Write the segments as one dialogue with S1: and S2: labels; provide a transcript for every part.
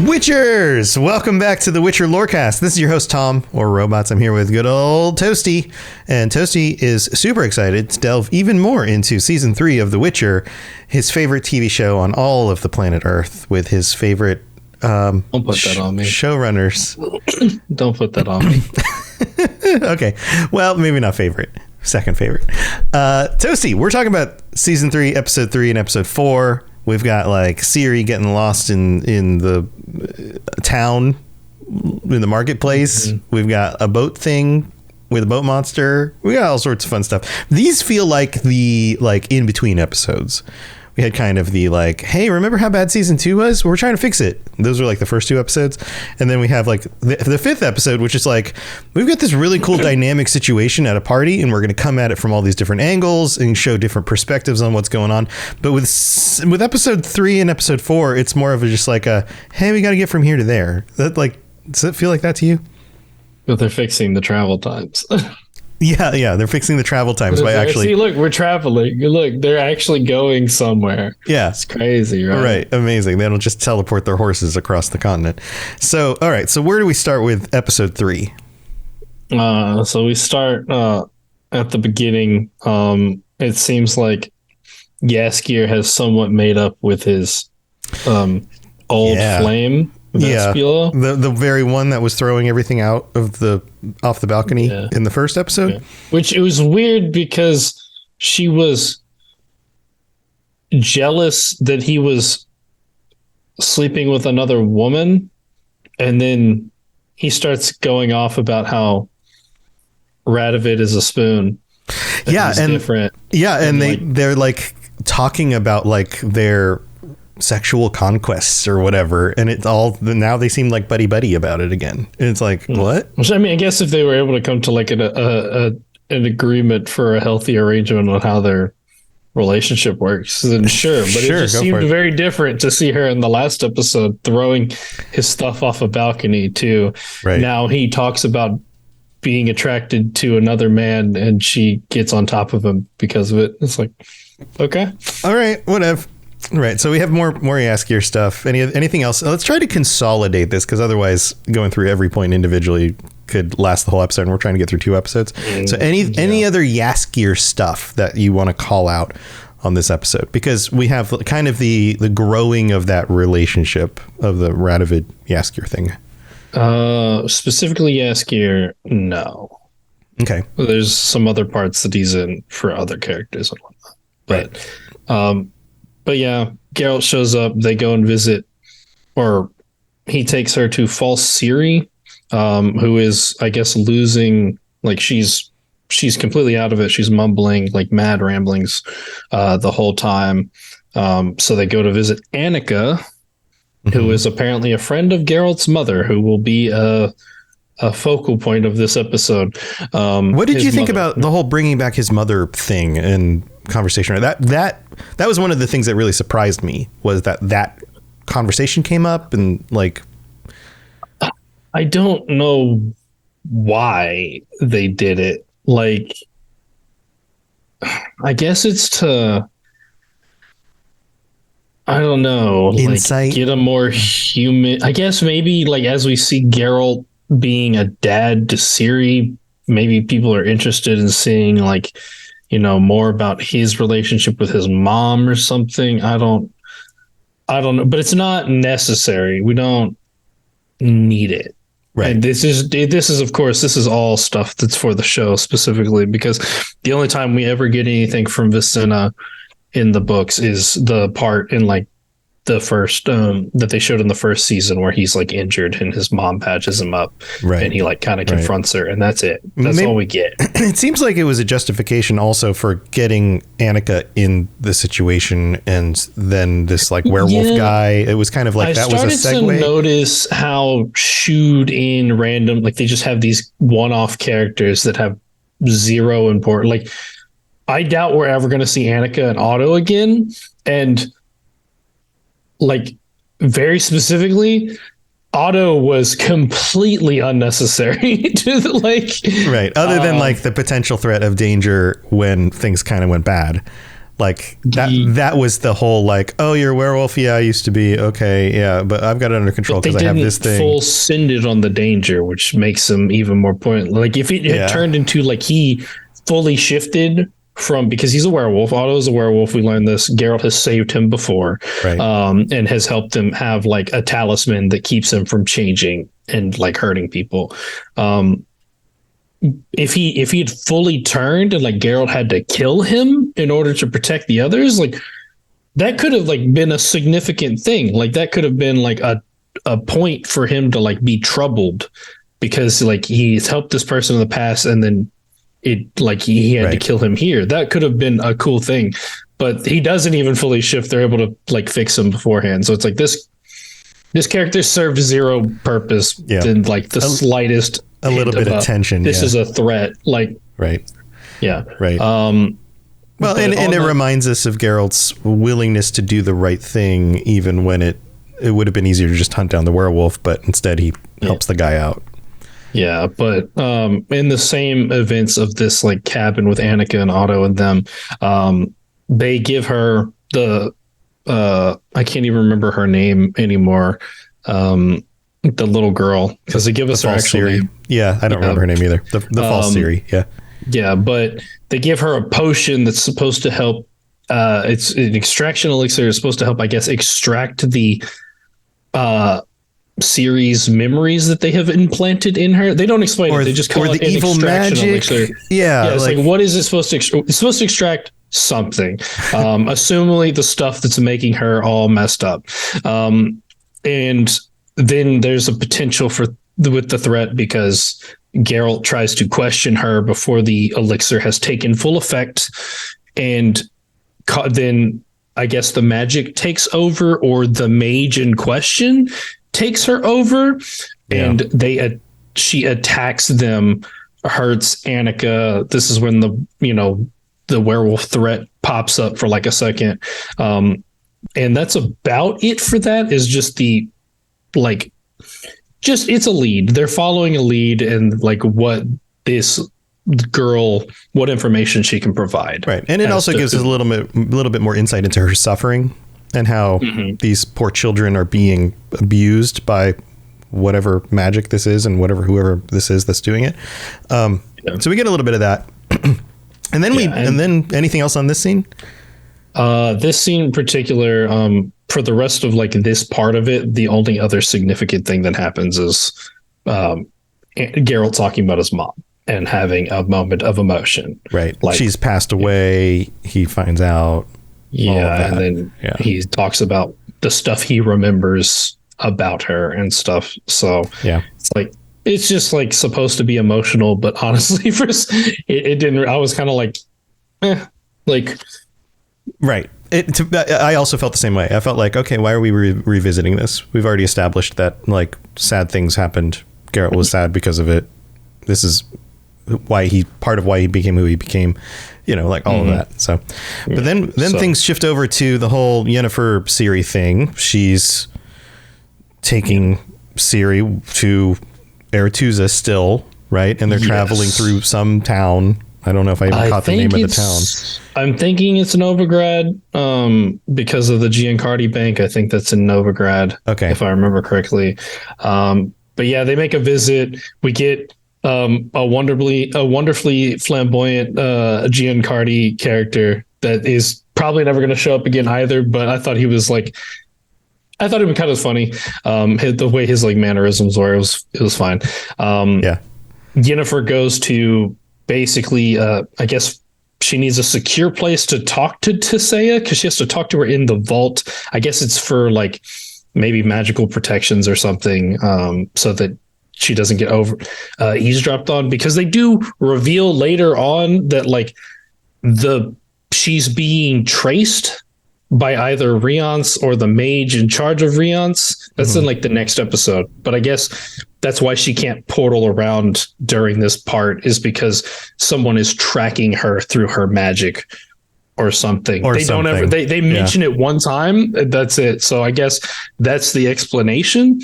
S1: Witchers! Welcome back to the Witcher Lorecast. This is your host, Tom, or Robots. I'm here with good old Toasty. And Toasty is super excited to delve even more into Season 3 of The Witcher, his favorite TV show on all of the planet Earth, with his favorite
S2: Don't put that on me.
S1: Showrunners.
S2: Don't put that on me.
S1: Okay. Well, maybe not favorite. Second favorite. Toasty, we're talking about Season 3, Episode 3, and Episode 4. We've got like Ciri getting lost in the town, in the marketplace. Mm-hmm. We've got a boat thing with a boat monster. We got all sorts of fun stuff. These feel like the in between episodes. We had kind of the hey, remember how bad Season 2 was? We're trying to fix it. Those were like the first two episodes. And then we have like the fifth episode, which is like, we've got this really cool dynamic situation at a party, and we're going to come at it from all these different angles and show different perspectives on what's going on. But with episode 3 and episode 4, it's more of just like hey, we got to get from here to there. That does it feel like that to you?
S2: But they're fixing the travel times.
S1: Yeah, they're fixing the travel times by actually...
S2: See, look, we're traveling. Look, they're actually going somewhere.
S1: Yeah.
S2: It's crazy, right?
S1: Right, amazing. They don't just teleport their horses across the continent. So, all right, so where do we start with episode 3?
S2: So we start at the beginning. It seems like Jaskier has somewhat made up with his old flame. Vespula.
S1: Yeah, the very one that was throwing everything out of off the balcony in the first episode. Yeah.
S2: Which it was weird because she was jealous that he was sleeping with another woman, and then he starts going off about how Radovid is a spoon.
S1: Yeah, and
S2: different.
S1: Yeah, and they're like talking about like their sexual conquests or whatever, and it's all now they seem like buddy about it again, and it's like what?
S2: Which, I mean, I guess if they were able to come to like an agreement for a healthy arrangement on how their relationship works, then sure. But it just seemed very different to see her in the last episode throwing his stuff off a balcony too. Right. Now he talks about being attracted to another man, and she gets on top of him because of it. It's like, okay,
S1: all right, whatever. Right, so we have more Jaskier stuff. Anything else? Let's try to consolidate this, because otherwise going through every point individually could last the whole episode, and we're trying to get through 2 episodes. So any other Jaskier stuff that you want to call out on this episode? Because we have kind of the growing of that relationship of the Radovid Jaskier thing.
S2: Specifically Jaskier, no.
S1: Okay.
S2: There's some other parts that he's in for other characters and whatnot. But yeah, Geralt shows up. They go and visit, or he takes her to false Ciri, who is, I guess, losing. Like she's completely out of it. She's mumbling like mad ramblings the whole time. So they go to visit Annika, who is apparently a friend of Geralt's mother, who will be a focal point of this episode.
S1: What did you think about the whole bringing back his mother thing and conversation? That was one of the things that really surprised me, was that conversation came up, and like,
S2: I don't know why they did it. Like, I guess it's to, I don't know,
S1: insight,
S2: like get a more human, I guess maybe like as we see Geralt being a dad to Ciri, maybe people are interested in seeing like, more about his relationship with his mom or something. I don't know, but it's not necessary. We don't need it. Right. And this is of course, this is all stuff that's for the show specifically, because the only time we ever get anything from Vicenna in the books is the part in like the first that they showed in the first season where he's like injured and his mom patches him up, and he like kind of confronts her, and that's it. That's all we get.
S1: It seems like it was a justification also for getting Annika in the situation, and then this like werewolf guy. It was kind of like that was a segue. I started
S2: to notice how shooed in random, like they just have these one-off characters that have zero importance. Like, I doubt we're ever going to see Annika and Otto again, and like very specifically, Otto was completely unnecessary to the, like,
S1: right. Other than like the potential threat of danger when things kind of went bad. Like that was the whole like, oh, you're a werewolf. Yeah, I used to be. Okay, yeah, but I've got it under control because I have this thing.
S2: Full send it on the danger, which makes him even more pointless. Like if it had turned into like he fully shifted from, because he's a werewolf. Otto's a werewolf. We learned this. Geralt has saved him before,
S1: right.
S2: And has helped him have like a talisman that keeps him from changing and like hurting people. If he had fully turned and like Geralt had to kill him in order to protect the others, like that could have like been a significant thing. Like that could have been like a point for him to like be troubled because like he's helped this person in the past and then it like he had to kill him here. That could have been a cool thing, but he doesn't even fully shift. They're able to like fix him beforehand. So it's like this character served zero purpose than like the slightest
S1: a little bit of tension.
S2: This is a threat. Like,
S1: right.
S2: Yeah.
S1: Right. Well, and it reminds us of Geralt's willingness to do the right thing, even when it would have been easier to just hunt down the werewolf, but instead he helps the guy out.
S2: Yeah. But, in the same events of this like cabin with Annika and Otto and them, they give her the, I can't even remember her name anymore. The little girl, because they give us her actual name.
S1: Yeah, I don't remember her name either. The false Ciri. Yeah.
S2: Yeah, but they give her a potion that's supposed to help. It's an extraction elixir. It's supposed to help, I guess, extract the Ciri's memories that they have implanted in her. They don't explain it. They just call it the evil magic elixir.
S1: Yeah,
S2: it's like what is it supposed to? It's supposed to extract something, assumingly the stuff that's making her all messed up, and then there's a potential with the threat because Geralt tries to question her before the elixir has taken full effect, and then I guess the magic takes over, or the mage in question takes her over, and she attacks them, hurts Annika. This is when the werewolf threat pops up for like a second, and that's about it for that. Is just it's a lead. They're following a lead and like what this girl, what information she can provide.
S1: Right. And it also gives us a little bit more insight into her suffering and how these poor children are being abused by whatever magic this is and whoever this is that's doing it. So we get a little bit of that. And then and then anything else on this scene?
S2: This scene in particular, for the rest of like this part of it, the only other significant thing that happens is Geralt talking about his mom and having a moment of emotion.
S1: Right. Like she's passed away. He finds out.
S2: Yeah. And then he talks about the stuff he remembers about her and stuff. So it's like, it's just like supposed to be emotional, but honestly, it didn't. I was kind of like,
S1: right. I also felt the same way. I felt like, okay, why are we revisiting this? We've already established that like sad things happened. Geralt was sad because of it. This is part of why he became who he became, like all of that. So, but then things shift over to the whole Yennefer Ciri thing. She's taking Ciri to Aretuza still, right? And they're traveling through some town. I don't know if I even caught the name of the town.
S2: I'm thinking it's Novigrad, because of the Giancardi Bank. I think that's in Novigrad, if I remember correctly. But yeah, they make a visit. We get a wonderfully flamboyant Giancardi character that is probably never going to show up again either. But I thought he was kind of funny. The way his like mannerisms were, it was fine. Yennefer goes to basically, I guess she needs a secure place to talk to Tissaia because she has to talk to her in the vault. I guess it's for like maybe magical protections or something, so that she doesn't get eavesdropped on, because they do reveal later on that like she's being traced by either Riance or the mage in charge of Riance. That's in like the next episode. But I guess that's why she can't portal around during this part, is because someone is tracking her through her magic or something. They mention it one time. That's it. So I guess that's the explanation.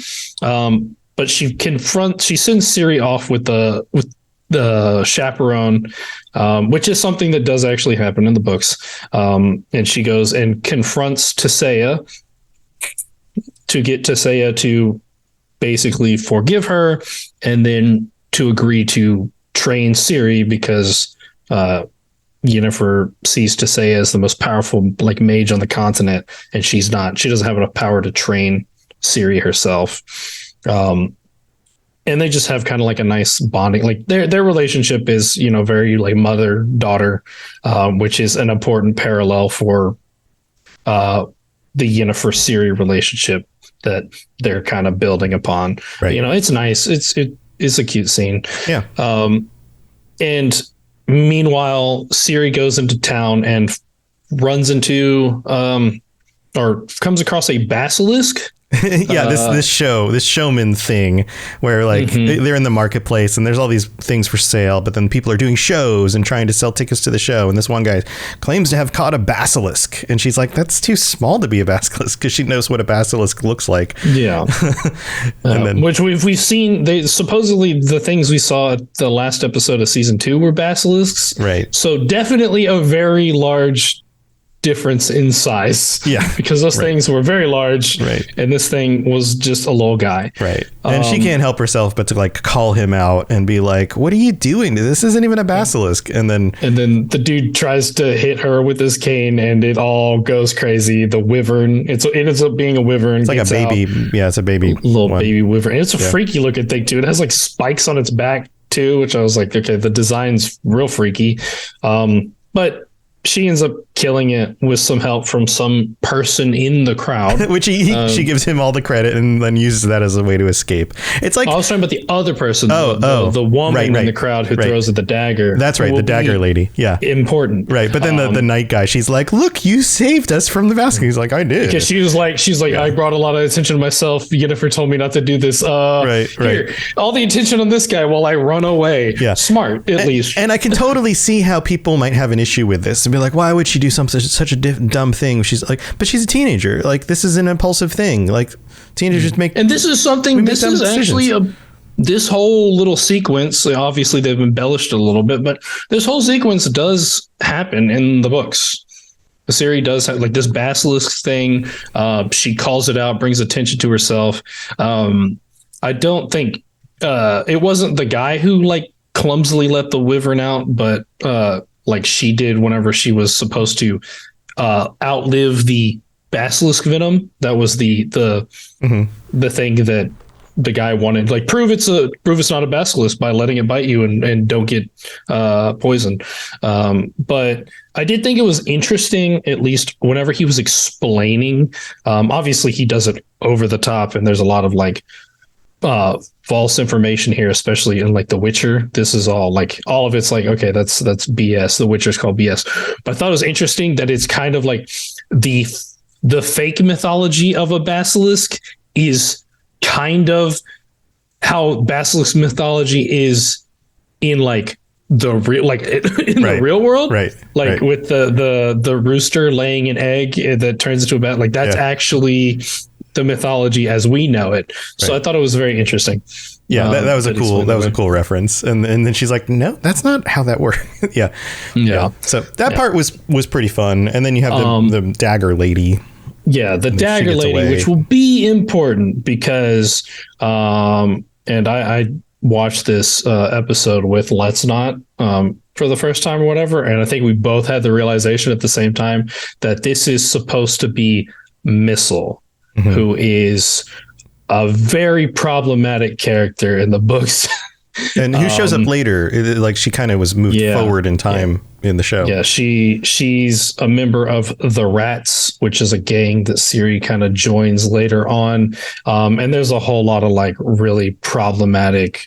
S2: But she sends Ciri off with the the chaperone, which is something that does actually happen in the books. And she goes and confronts Tisea to get Tisea to basically forgive her, and then to agree to train Ciri, because Yennefer sees Tisea as the most powerful like mage on the continent, and she doesn't have enough power to train Ciri herself. And they just have kind of like a nice bonding, like their relationship is, very like mother-daughter, which is an important parallel for the Yennefer-Ciri relationship that they're kind of building upon.
S1: Right.
S2: It's nice. It's a cute scene.
S1: Yeah.
S2: And meanwhile, Ciri goes into town and runs into or comes across a basilisk.
S1: Yeah, this showman thing where like they're in the marketplace and there's all these things for sale, but then people are doing shows and trying to sell tickets to the show, and this one guy claims to have caught a basilisk, and she's like, that's too small to be a basilisk, because she knows what a basilisk looks like.
S2: Yeah. And then, which we've seen, they supposedly the things we saw at the last episode of season 2 were basilisks,
S1: right?
S2: So definitely a very large difference in size, because those things were very large, right? And this thing was just a little guy,
S1: right? And she can't help herself but to like call him out and be like, what are you doing? This isn't even a basilisk. And then the dude tries to hit her with his cane, and it all goes crazy. The wyvern, it ends up being a wyvern. It's like a baby. Yeah, it's a baby,
S2: little baby wyvern, and it's a freaky looking thing too. It has like spikes on its back too, which I was like, okay, the design's real freaky. But she ends up killing it with some help from some person in the crowd,
S1: which she gives him all the credit and then uses that as a way to escape. It's like,
S2: I was talking about the other person, the woman in the crowd who throws at the dagger.
S1: That's right, the dagger lady. Yeah,
S2: important.
S1: Right, but then the night guy, she's like, "Look, you saved us from the basket." He's like, "I did."
S2: Because she's like, I brought a lot of attention to myself. Yennefer told me not to do this. Here, all the attention on this guy while I run away.
S1: Yeah,
S2: smart at least.
S1: And I can totally see how people might have an issue with this and be like, "Why would she do such a dumb thing?" She's like, but she's a teenager. Like, this is an impulsive thing. Like, teenagers make.
S2: And this is something. This is actually this whole little sequence. Obviously, they've embellished it a little bit, but this whole sequence does happen in the books. The Ciri does have like this basilisk thing. She calls it out, brings attention to herself. I don't think it wasn't the guy who like clumsily let the wyvern out, but like she did whenever she was supposed to outlive the basilisk venom. That was the thing that the guy wanted, like prove it's not a basilisk by letting it bite you and don't get poisoned. But I did think it was interesting, at least whenever he was explaining. Obviously, he does it over the top, and there's a lot of like false information here, especially in like The Witcher. This is all of it's like, okay, that's BS. The Witcher's called BS. But I thought it was interesting that it's kind of like the fake mythology of a basilisk is kind of how basilisk mythology is in like the real, like in the real world, right? Like with the rooster laying an egg that turns into a bat. Like that's actually the mythology as we know it. So I thought it was very interesting.
S1: Yeah, that was a cool reference. And then she's like, no, that's not how that works. Yeah. So that part was pretty fun. And then you have the dagger lady.
S2: Yeah, the dagger lady, which will be important because, and I watched this episode with Let's Not for the first time or whatever. And I think we both had the realization at the same time that this is supposed to be Missile, who is a very problematic character in the books.
S1: And who shows up later? Like she kind of was moved forward in time in the show.
S2: Yeah, she's a member of the Rats, which is a gang that Ciri kind of joins later on. And there's a whole lot of like really problematic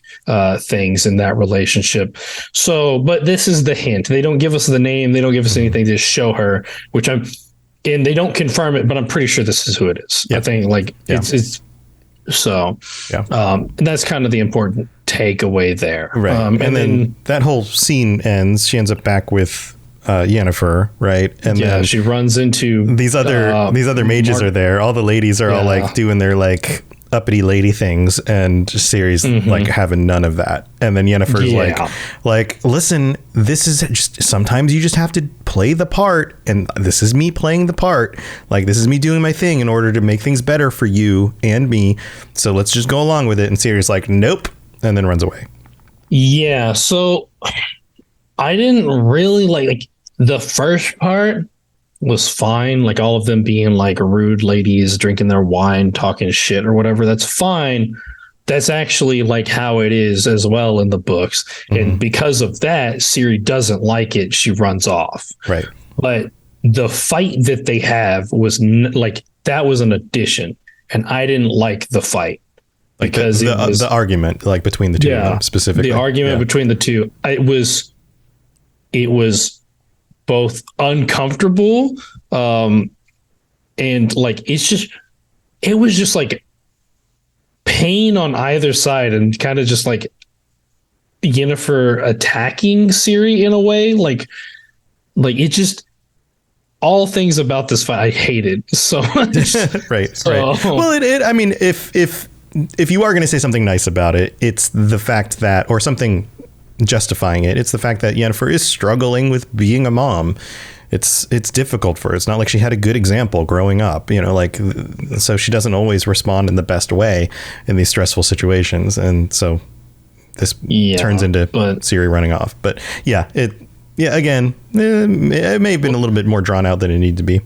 S2: things in that relationship. So, but this is the hint. They don't give us the name. They don't give us anything to show her, and they don't confirm it, but I'm pretty sure this is who it is. I think it's so, and that's kind of the important takeaway there.
S1: Right. And then that whole scene ends. She ends up back with Yennefer, right? And then
S2: she runs into
S1: these other mages are there. All the ladies are all like doing their like uppity lady things, and Ciri's like having none of that. And then Yennefer's like, listen, this is just, sometimes you just have to play the part, and this is me playing the part. Like, this is me doing my thing in order to make things better for you and me. So let's just go along with it. And Ciri's like, nope, and then runs away.
S2: Yeah, so I didn't really like the first part was fine, like all of them being like rude ladies drinking their wine, talking shit or whatever. That's fine. That's actually like how it is as well in the books. And because of that, Ciri doesn't like it. She runs off.
S1: Right.
S2: But the fight that they have was like, that was an addition. And I didn't like the fight.
S1: Like because the argument, like between the two of them specifically.
S2: The argument between the two. It was both uncomfortable, and like it was just like pain on either side, and kind of just like Yennefer attacking Ciri in a way, like it just, all things about this fight I hated so much.
S1: Right. Well, I mean, if you are going to say something nice about it, it's the fact that, or something justifying it, it's the fact that Yennefer is struggling with being a mom. It's difficult for her. It's not like she had a good example growing up, you know, like, so she doesn't always respond in the best way in these stressful situations. And so this turns into Ciri running off. But again, it may have been a little bit more drawn out than it needed to be.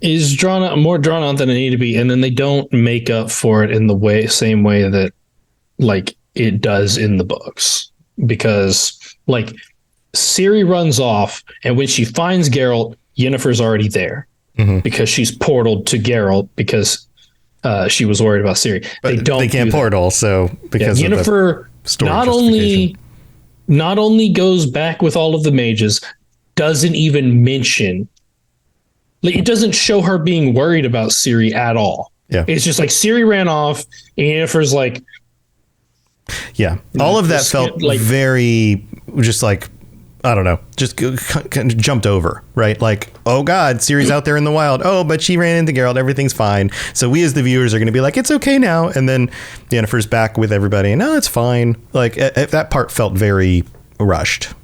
S2: Is more drawn out than it needed to be. And then they don't make up for it in the same way that like it does in the books. Because like Ciri runs off, and when she finds Geralt, Yennefer's already there because she's portaled to Geralt because she was worried about Ciri.
S1: But they can't portal, so because
S2: Yennefer not only goes back with all of the mages, doesn't even mention, like, it doesn't show her being worried about Ciri at all.
S1: Yeah,
S2: it's just like Ciri ran off, and Yennefer's like.
S1: Yeah, all of that felt like very just like, I don't know, just kind of jumped over, right? Like, oh God, Ciri's out there in the wild. Oh, but she ran into Geralt. Everything's fine. So we as the viewers are going to be like, it's okay now. And then Yennefer's back with everybody. And no, it's fine. Like that part felt very rushed.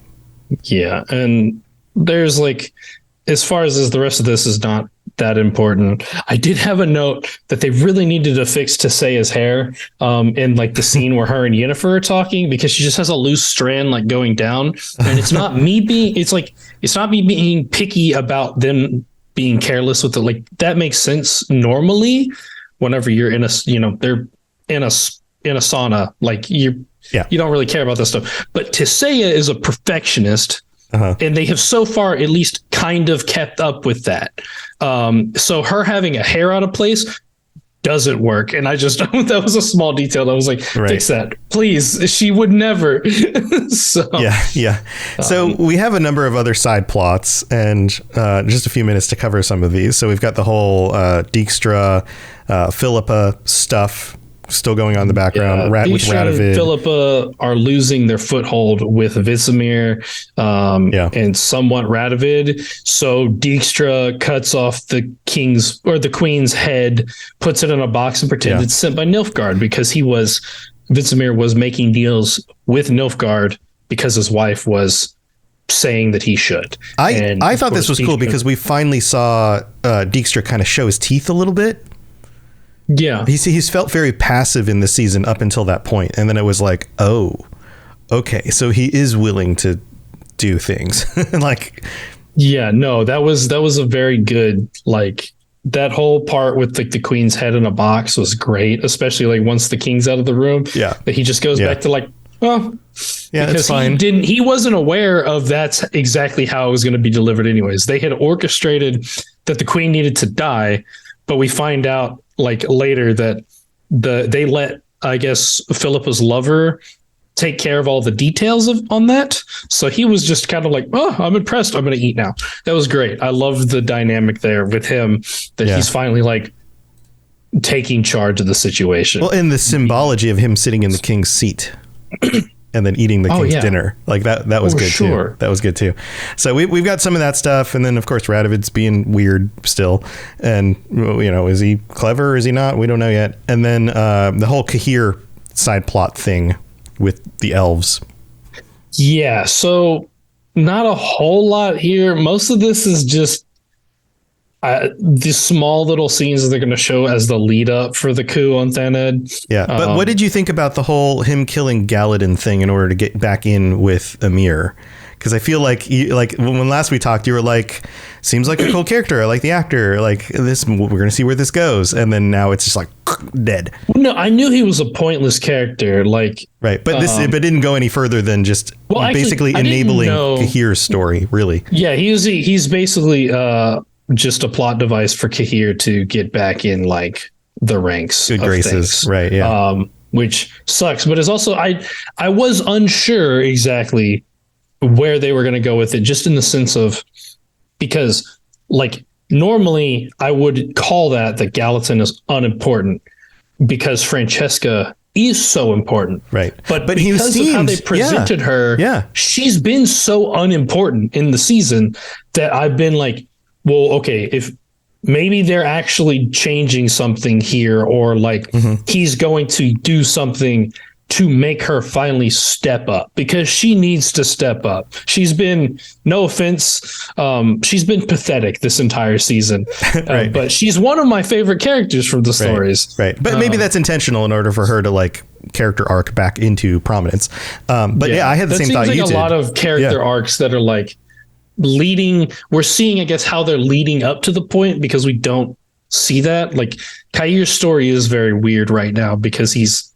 S1: Yeah.
S2: And there's like, as far as the rest of this is not that important. I did have a note that they really needed to fix Tissaya's hair in like the scene where her and Yennefer are talking, because she just has a loose strand like going down, and it's not me being picky about them being careless with it. Like, that makes sense normally whenever you're in they're in a sauna, like you don't really care about this stuff. But Tissaya is a perfectionist. And they have so far at least kind of kept up with that. So her having a hair out of place doesn't work. And I just, that was a small detail. I was like, fix that, please. She would never. So we have a number of other side plots, and just a few minutes to cover some of these. So we've got the whole Dijkstra, Philippa stuff still going on in the background. With Radovid and Philippa are losing their foothold with Vizimir and somewhat Radovid. So Dijkstra cuts off the king's or the queen's head, puts it in a box, and pretends it's sent by Nilfgaard, because Vizimir was making deals with Nilfgaard because his wife was saying that he should.
S1: I thought this was cool because we finally saw Dijkstra kind of show his teeth a little bit.
S2: Yeah,
S1: he's felt very passive in the season up until that point, and then it was like, oh, okay, so he is willing to do things. Like,
S2: that was a very good, like, that whole part with like the queen's head in a box was great, especially like once the king's out of the room. That he just goes back to like, oh, because it's fine. He wasn't aware of that's exactly how it was going to be delivered anyways. They had orchestrated that the queen needed to die, but we find out like later that they let, I guess, Philippa's lover take care of all the details on that. So he was just kind of like, oh, I'm impressed. I'm going to eat now. That was great. I love the dynamic there with him, that he's finally like taking charge of the situation.
S1: Well, and the symbology of him sitting in the king's seat. And and then eating the king's
S2: yeah.
S1: dinner. Like that was good
S2: sure.
S1: too. That was good too. So we've got some of that stuff. And then of course, Radovid's being weird still. And is he clever? Is he not? We don't know yet. And then the whole Cahir side plot thing with the elves.
S2: Yeah. So not a whole lot here. Most of this is just the small little scenes that they're going to show as the lead up for the coup on Thaned.
S1: Yeah. But what did you think about the whole him killing Galadin thing in order to get back in with Emir? Because I feel like when last we talked, you were like, seems like a cool character. I like the actor. Like this, we're going to see where this goes. And then now it's just like dead.
S2: No, I knew he was a pointless character. Like,
S1: right. But but didn't go any further than just basically enabling Cahir's story, really.
S2: Yeah, he's basically just a plot device for Cahir to get back in like the ranks.
S1: Good graces.
S2: Things.
S1: Right. Yeah.
S2: Which sucks. But it's also, I was unsure exactly where they were going to go with it, just in the sense of, because like normally I would call that Gallatin is unimportant because Francesca is so important.
S1: Right.
S2: But because of how they presented her, she's been so unimportant in the season that I've been like, well, okay, if maybe they're actually changing something here, or like he's going to do something to make her finally step up, because she needs to step up. She's been, no offense, she's been pathetic this entire season, right. But she's one of my favorite characters from the stories.
S1: Right. But maybe that's intentional in order for her to like character arc back into prominence. But I had the same thought you did. A
S2: lot of character arcs that are like leading. We're seeing, I guess, how they're leading up to the point, because we don't see that. Like Cahir's story is very weird right now because he's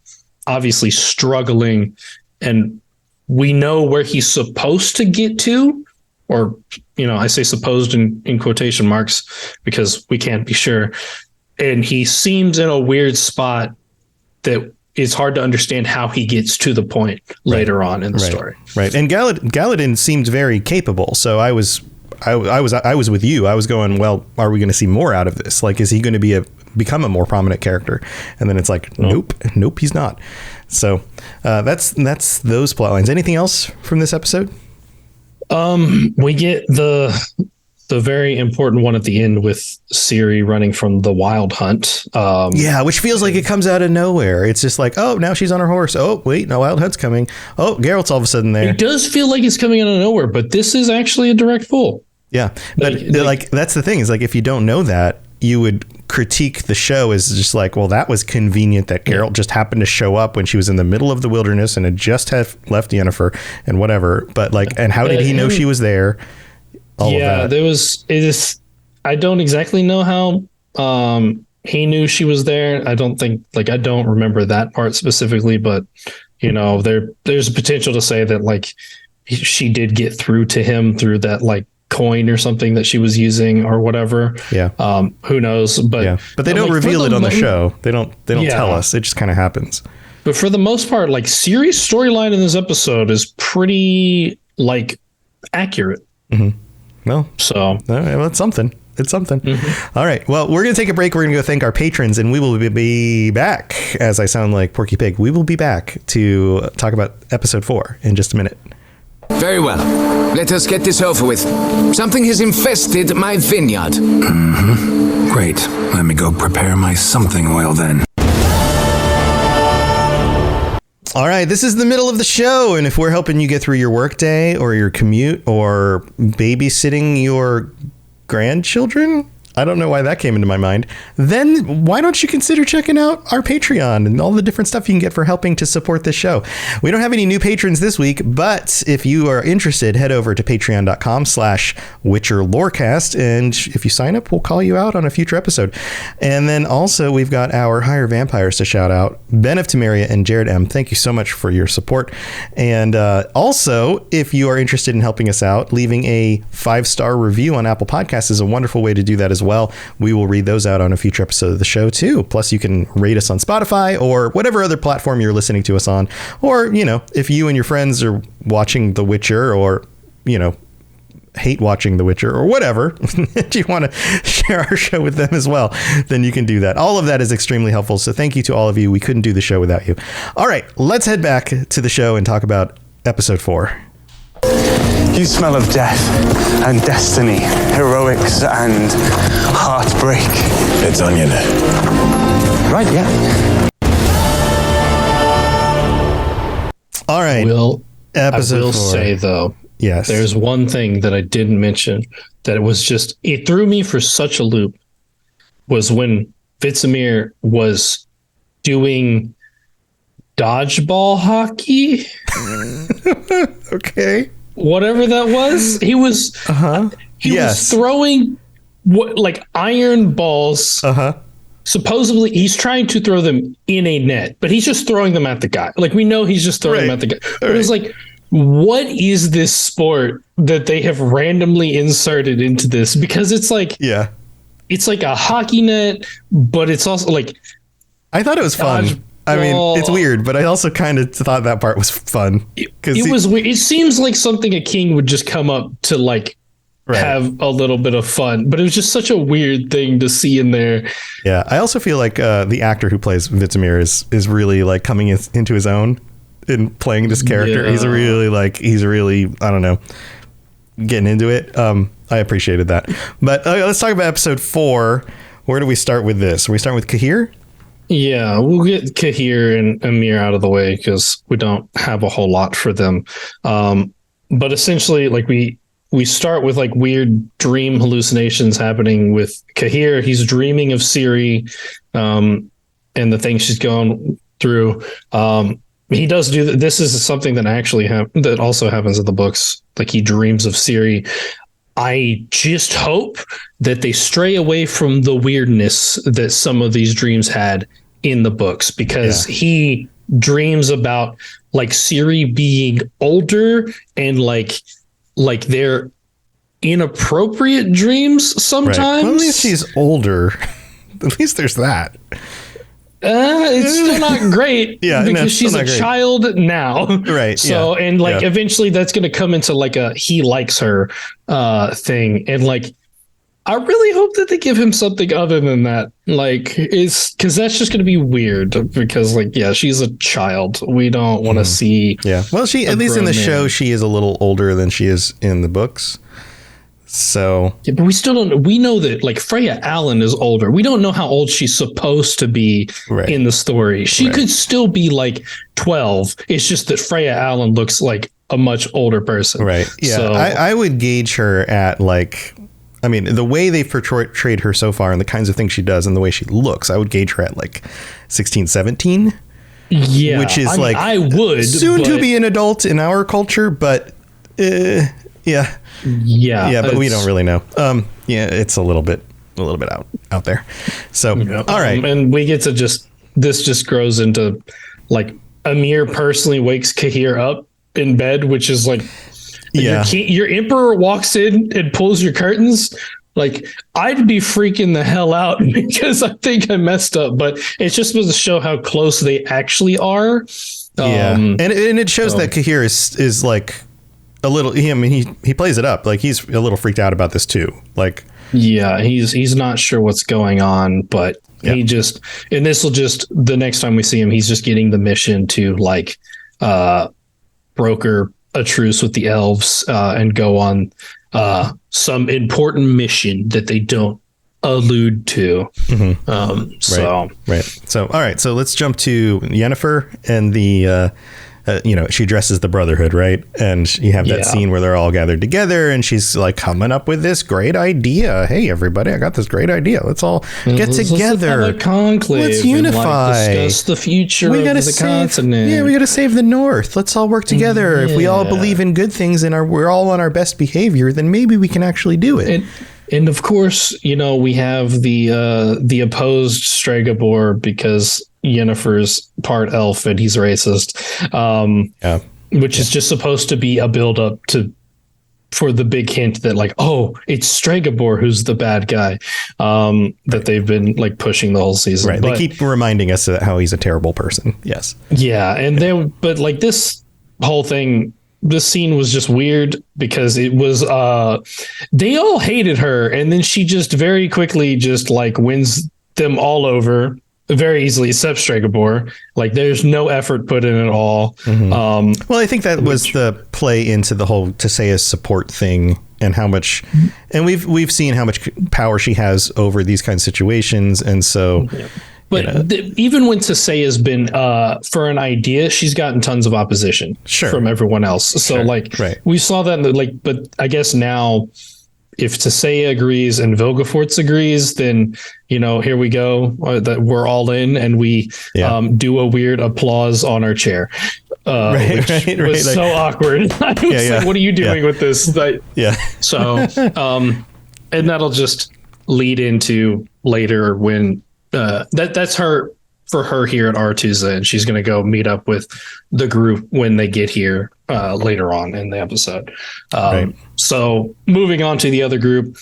S2: obviously struggling, and we know where he's supposed to get to, or I say supposed in quotation marks because we can't be sure, and he seems in a weird spot that it's hard to understand how he gets to the point later on in the story. Right.
S1: And Galadin seemed very capable, so I was with you. I was going, well, are we going to see more out of this? Like, is he going to become a more prominent character? And then it's like, nope, he's not. So that's those plot lines. Anything else from this episode?
S2: We get the very important one at the end with Ciri running from the Wild Hunt.
S1: Which feels like it comes out of nowhere. It's just like, oh, now she's on her horse. Oh, wait, no, Wild Hunt's coming. Oh, Geralt's all of a sudden there.
S2: It does feel like it's coming out of nowhere, but this is actually a direct pull.
S1: Yeah, but like that's the thing, is like, if you don't know that, you would critique the show as just like, well, that was convenient that Geralt just happened to show up when she was in the middle of the wilderness and had just left Yennefer and whatever. But like, and how did he know she was there? All of that.
S2: I don't exactly know how he knew she was there. I don't remember that part specifically, but there's a potential to say that like she did get through to him through that like coin or something that she was using or whatever.
S1: Yeah.
S2: Who knows? But
S1: they don't reveal it on the show. They don't tell us. It just kind of happens.
S2: But for the most part, like Ciri's storyline in this episode is pretty like accurate.
S1: Mm-hmm. Well, it's something. It's something.
S2: Mm-hmm.
S1: All right. Well, we're going to take a break. We're going to go thank our patrons, and we will be back. As I sound like Porky Pig, we will be back to talk about episode 4 in just a minute.
S3: Very well. Let us get this over with. Something has infested my vineyard.
S4: Mm-hmm. Great. Let me go prepare my something oil then.
S1: All right, this is the middle of the show, and if we're helping you get through your workday or your commute or babysitting your grandchildren, I don't know why that came into my mind, then why don't you consider checking out our Patreon and all the different stuff you can get for helping to support this show. We don't have any new patrons this week, but if you are interested, head over to patreon.com/WitcherLorecast, and if you sign up, we'll call you out on a future episode. And then also we've got our higher vampires to shout out, Ben of Temeria and Jared M. Thank you so much for your support. And also, if you are interested in helping us out, leaving a 5-star review on Apple Podcasts is a wonderful way to do that as well. We will read those out on a future episode of the show too. Plus, you can rate us on Spotify or whatever other platform you're listening to us on. Or, if you and your friends are watching The Witcher, or, hate watching The Witcher or whatever, if you want to share our show with them as well, then you can do that. All of that is extremely helpful. So thank you to all of you. We couldn't do the show without you. All right, let's head back to the show and talk about episode 4.
S5: You smell of death and destiny, heroics and heartbreak.
S4: It's onion.
S5: Right, yeah.
S1: All right. Episode
S2: I will
S1: 4.
S2: say, though,
S1: yes,
S2: there's one thing that I didn't mention that it threw me for such a loop was when Vizimir was doing dodgeball hockey.
S1: Okay.
S2: Whatever that was, he was was throwing iron balls. Supposedly he's trying to throw them in a net, but he's just throwing them at the guy. Like, we know he's just throwing them at the guy. But it was like, what is this sport that they have randomly inserted into this? Because it's like, it's like a hockey net, but it's also like,
S1: I thought it was fun. I mean, it's weird, but I also kind of thought that part was fun.
S2: It was weird. It seems like something a king would just come up to have a little bit of fun, but it was just such a weird thing to see in there.
S1: Yeah, I also feel like the actor who plays Vizimir is really like coming into his own in playing this character. He's really I don't know, getting into it. I appreciated that. But let's talk about episode 4. Where do we start with this? Are we starting with Cahir?
S2: Yeah, we'll get Cahir and Amir out of the way because we don't have a whole lot for them. But essentially, like we start with like weird dream hallucinations happening with Cahir. He's dreaming of Ciri and the things she's going through. He does do that. This is something that actually that also happens in the books. Like, he dreams of Ciri. I just hope that they stray away from the weirdness that some of these dreams had in the books, because he dreams about like Ciri being older and like they're inappropriate dreams sometimes.
S1: Right. Well, at least she's older. At least there's that.
S2: It's still not great because she's a child now.
S1: Right.
S2: So, and eventually that's going to come into like a, he likes her thing. And like, I really hope that they give him something other than that. Like, it's because that's just going to be weird because like, she's a child. We don't want to see. Yeah.
S1: Well, she, at least in the show, she is a little older than she is in the books. So,
S2: but we still don't. We know that like Freya Allen is older. We don't know how old she's supposed to be in the story. She could still be like 12. It's just that Freya Allen looks like a much older person.
S1: Right. Yeah. So, I would gauge her at like, I mean, the way they've portrayed her so far and the kinds of things she does and the way she looks, I would gauge her at like 16, 17.
S2: Yeah.
S1: Which is
S2: I would
S1: soon to be an adult in our culture, but yeah, but we don't really know. It's a little bit out there. So, all right.
S2: And we get to this just grows into like Amir personally wakes Cahir up in bed, which is like, your emperor walks in and pulls your curtains. Like, I'd be freaking the hell out because I think I messed up, but it's just supposed to show how close they actually are.
S1: And it shows that Cahir is like a little, I mean, he plays it up. Like, he's a little freaked out about this too. Like,
S2: he's not sure what's going on, but he just, and this will just, the next time we see him, he's just getting the mission to like, broker a truce with the elves, and go on, some important mission that they don't allude to. So,
S1: So, all right. So let's jump to Yennefer and the, she dresses the Brotherhood, right? And you have that scene where they're all gathered together and she's like coming up with this great idea. Hey, everybody, I got this great idea. Let's all get together.
S2: Let's have a conclave.
S1: Let's unify.
S2: And, discuss the future of the continent.
S1: Yeah, we got to save the North. Let's all work together. If we all believe in good things and we're all on our best behavior, then maybe we can actually do it.
S2: And of course, we have the opposed Stregobor because Yennefer's part elf and he's racist, which is just supposed to be a build up for the big hint that like, oh, it's Stregobor who's the bad guy, that they've been like pushing the whole season.
S1: Right. They keep reminding us how he's a terrible person. Yes.
S2: Yeah. But like this whole thing this scene was just weird because it was they all hated her, and then she just very quickly just like wins them all over very easily, except Stregobor. Like there's no effort put in at all.
S1: Well, I think that was the play into the whole Tesea's support thing, and how much, and we've seen how much power she has over these kinds of situations, and so.
S2: Yeah. But even when Tesea has been for an idea, she's gotten tons of opposition from everyone else. So we saw that in the, but I guess now if Tesea agrees and Vilgefortz agrees, then, here we go, that we're all in, and we do a weird applause on our chair, which was so awkward. I was like, what are you doing with this? So, and that'll just lead into later when that's her for her here at Artusa, and she's going to go meet up with the group when they get here later on in the episode. So moving on to the other group,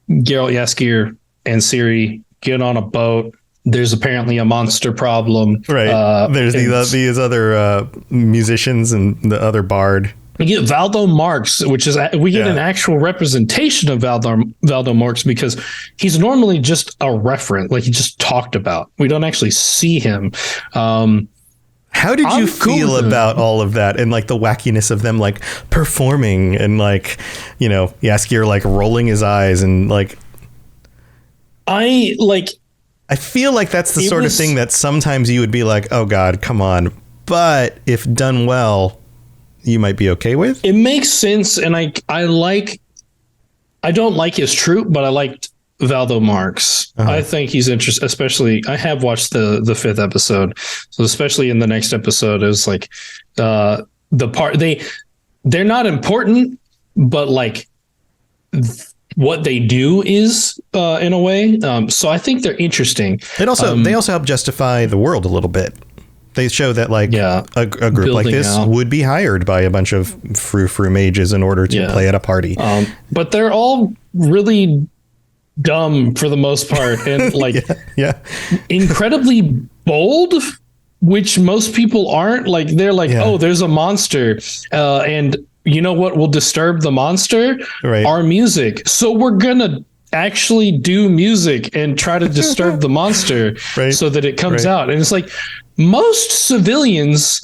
S2: Geralt, Jaskier, and Ciri get on a boat. There's apparently a monster problem.
S1: There's these other musicians and the other bard.
S2: We get Valdo Marx, which is we get an actual representation of Valdo Marx, because he's normally just a reference, like he just talked about. We don't actually see him.
S1: How did you feel about all of that and like the wackiness of them like performing and like, Jaskier like rolling his eyes and like. I feel like that's the sort of thing that sometimes you would be like, oh God, come on. But if done well, you might be okay with.
S2: It makes sense, and I don't like his troupe, but I liked Valdo Marx. I think he's interesting, especially I have watched the 5th episode, so especially in the next episode, it was like the part they're not important, but like what they do is in a way. So I think they're interesting.
S1: They also help justify the world a little bit. They show that like a group like this would be hired by a bunch of frou-frou mages in order to play at a party.
S2: But they're all really dumb for the most part, and like incredibly bold, which most people aren't. Like they're like, oh, there's a monster, and you know what will disturb the monster? Our music. So we're gonna actually do music and try to disturb the monster so that it comes out. And it's like, most civilians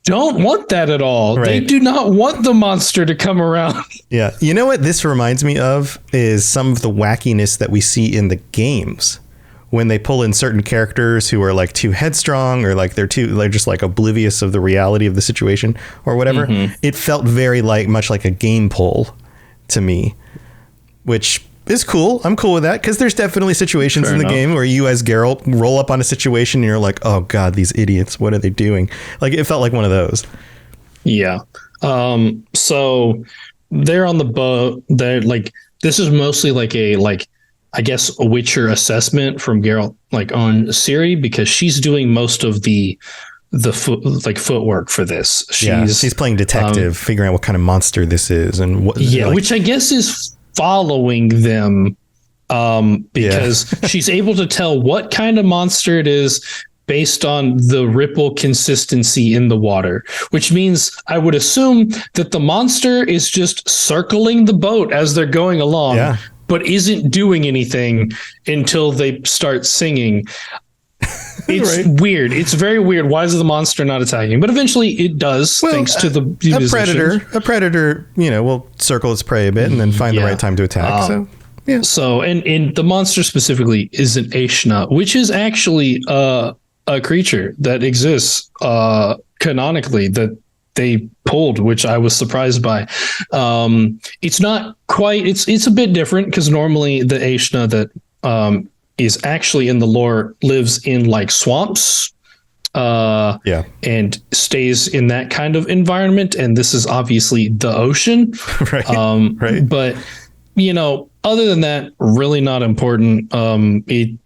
S2: don't want that at all. They do not want the monster to come around.
S1: Yeah. You know what this reminds me of is some of the wackiness that we see in the games when they pull in certain characters who are like too headstrong or like they're just like oblivious of the reality of the situation or whatever. It felt very much like a game pull to me, which is cool. I'm cool with that, because there's definitely situations in the game where you as Geralt roll up on a situation and you're like, oh God, these idiots, what are they doing? Like it felt like one of those.
S2: Yeah. So they're on the boat. They're like, this is mostly like I guess a Witcher assessment from Geralt, like on Ciri, because she's doing most of the footwork for this.
S1: She's playing detective, figuring out what kind of monster this is and what.
S2: Which I guess is following them, because she's able to tell what kind of monster it is based on the ripple consistency in the water, which means I would assume that the monster is just circling the boat as they're going along, but isn't doing anything until they start singing. It's weird. It's very weird. Why is the monster not attacking? But eventually it does, thanks to the musicians.
S1: A predator, will circle its prey a bit and then find the right time to attack.
S2: So, and the monster specifically is an Aeshna, which is actually a creature that exists canonically that they pulled, which I was surprised by. It's not quite. It's a bit different, because normally the Aeshna that is actually in the lore lives in like swamps and stays in that kind of environment, and this is obviously the ocean. But other than that, really not important. It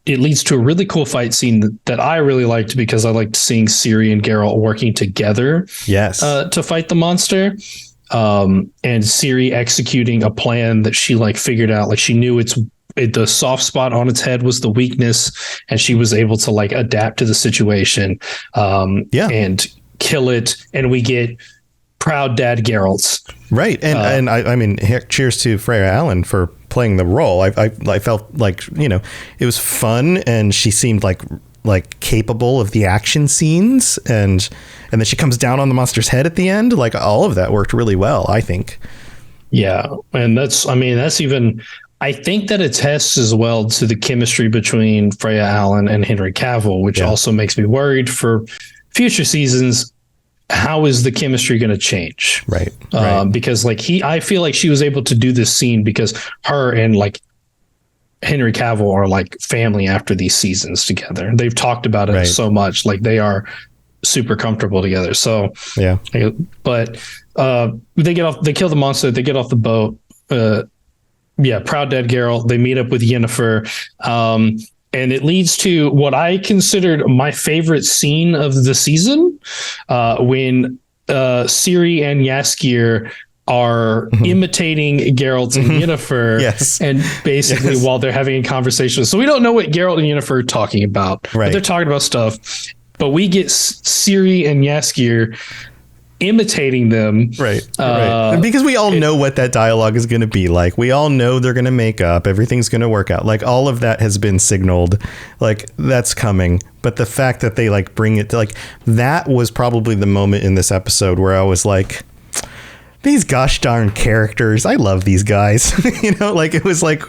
S2: leads to a really cool fight scene that I really liked, because I liked seeing Ciri and Geralt working together to fight the monster, and Ciri executing a plan that she like figured out. Like she knew the soft spot on its head was the weakness, and she was able to like adapt to the situation and kill it. And we get proud dad Geralt.
S1: Right. And I mean, heck, cheers to Freya Allen for playing the role. I felt like, it was fun, and she seemed like capable of the action scenes, and then she comes down on the monster's head at the end. Like, all of that worked really well, I think.
S2: Yeah. And that's even, I think that attests as well to the chemistry between Freya Allen and Henry Cavill, which also makes me worried for future seasons. How is the chemistry going to change?
S1: Right.
S2: Because I feel like she was able to do this scene because her and Henry Cavill are like family after these seasons together. They've talked about it so much, like they are super comfortable together. So
S1: yeah,
S2: but they kill the monster, they get off the boat. Proud dad Geralt, they meet up with Yennefer. And it leads to what I considered my favorite scene of the season, when Ciri and Jaskier are imitating Geralt and Yennefer.
S1: Yes.
S2: And basically while they're having a conversation. So we don't know what Geralt and Yennefer are talking about, but they're talking about stuff. But we get Ciri and Jaskier imitating them.
S1: Right. Because we all know what that dialogue is going to be like. We all know they're going to make up. Everything's going to work out. Like, all of that has been signaled. Like, that's coming. But the fact that they bring it to that was probably the moment in this episode where I was like, these gosh darn characters, I love these guys. It was like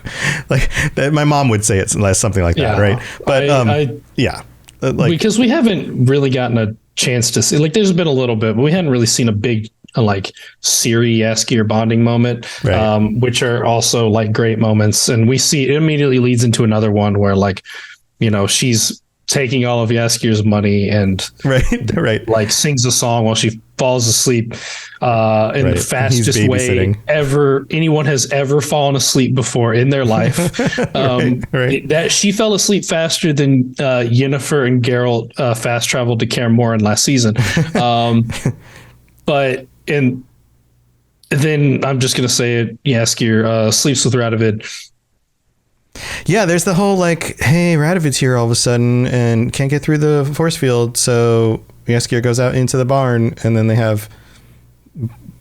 S1: that. My mom would say it, something like that, right? But because we haven't really gotten a chance to see, there's been a little bit, but we hadn't really seen a big Ciri Jaskier bonding moment, which are also great moments. And we see it immediately leads into another one where she's taking all of Jaskier's money and sings a song while she falls asleep in the fastest way anyone has ever fallen asleep before in their life. That she fell asleep faster than Yennefer and Geralt fast traveled to Kaer Morhen last season. And then I'm just gonna say it, Jaskier sleeps with Radovid. Yeah, there's the whole hey, Radovid's here all of a sudden and can't get through the force field, so Jaskier goes out into the barn, and then they have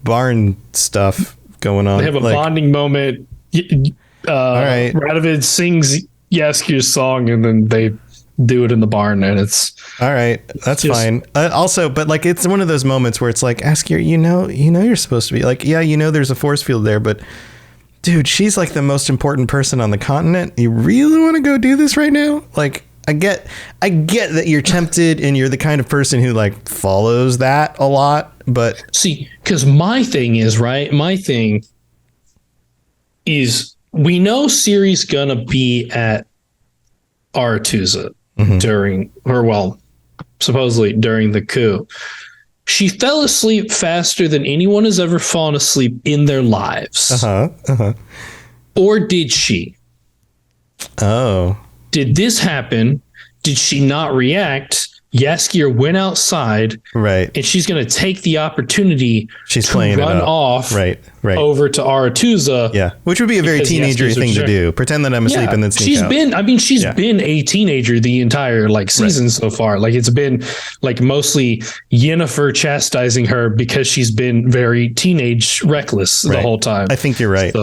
S1: barn stuff going on.
S2: They have a bonding moment.
S1: All right.
S2: Radovid sings Jaskier's song, and then they do it in the barn, and it's
S1: all right. That's fine. Also, but it's one of those moments where it's Jaskier, you're supposed to be there's a force field there, but dude, she's the most important person on the continent. You really want to go do this right now? I get that you're tempted and you're the kind of person who follows that a lot, but
S2: see, because my thing is we know Ciri's gonna be at Aretuza supposedly during the coup. She fell asleep faster than anyone has ever fallen asleep in their lives. Or did she?
S1: Oh.
S2: Did this happen? Did she not react? Jaskier went outside, and she's going to take the opportunity to run off over to Aretuza.
S1: Which would be a very teenager thing to do. Pretend that I'm asleep and then sneak out.
S2: She's been a teenager the entire season so far. It's been mostly Yennefer chastising her because she's been very teenage reckless the whole time.
S1: I think you're right.